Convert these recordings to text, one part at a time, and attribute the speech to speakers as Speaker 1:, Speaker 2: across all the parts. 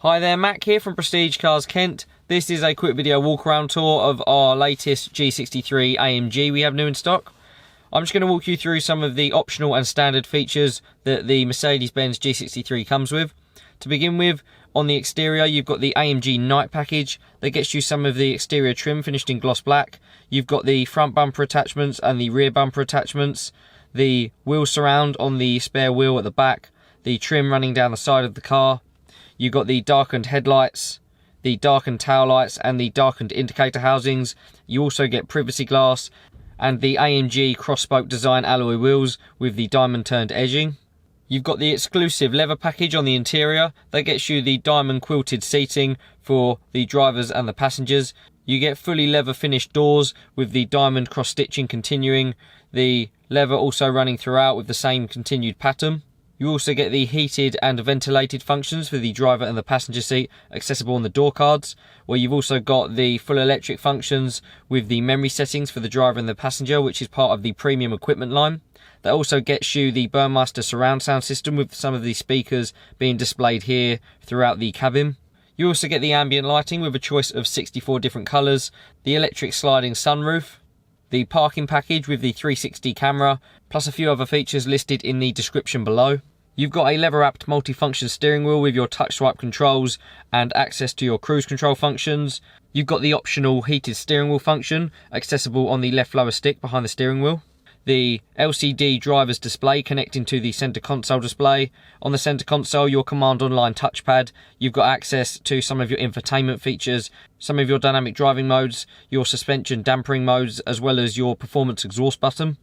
Speaker 1: Hi there, Mac here from Prestige Cars Kent. This is a quick video walk around tour of our latest G63 AMG we have new in stock. I'm just going to walk you through some of the optional and standard features that the Mercedes-Benz G63 comes with. To begin with, on the exterior you've got the AMG Night package that gets you some of the exterior trim finished in gloss black. You've got the front bumper attachments and the rear bumper attachments, the wheel surround on the spare wheel at the back, the trim running down the side of the car. You've got the darkened headlights, the darkened tail lights and the darkened indicator housings. You also get privacy glass and the AMG cross-spoke design alloy wheels with the diamond turned edging. You've got the exclusive leather package on the interior that gets you the diamond quilted seating for the drivers and the passengers. You get fully leather finished doors with the diamond cross stitching continuing, the leather also running throughout with the same continued pattern. You also get the heated and ventilated functions for the driver and the passenger seat accessible on the door cards, where you've also got the full electric functions with the memory settings for the driver and the passenger, which is part of the premium equipment line. That also gets you the Burmester surround sound system with some of the speakers being displayed here throughout the cabin. You also get the ambient lighting with a choice of 64 different colours, the electric sliding sunroof, the parking package with the 360 camera, plus a few other features listed in the description below. You've got a leather-wrapped multi-function steering wheel with your touch swipe controls and access to your cruise control functions. You've got the optional heated steering wheel function accessible on the left lower stick behind the steering wheel. The LCD driver's display connecting to the centre console display. On the centre console, your command online touchpad. You've got access to some of your infotainment features, some of your dynamic driving modes, your suspension dampering modes, as well as your performance exhaust button.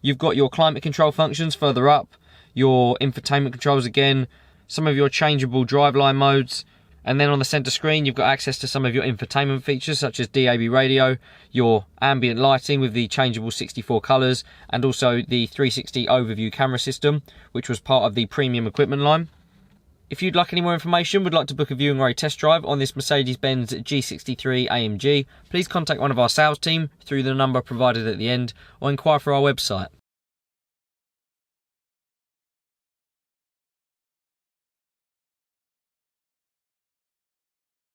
Speaker 1: You've got your climate control functions further up, your infotainment controls again, some of your changeable driveline modes, and then on the center screen you've got access to some of your infotainment features such as DAB radio, your ambient lighting with the changeable 64 colors, and also the 360 overview camera system, which was part of the premium equipment line. If you'd like any more information, would like to book a viewing or a test drive on this Mercedes-Benz G63 AMG, please contact one of our sales team through the number provided at the end or inquire through our website.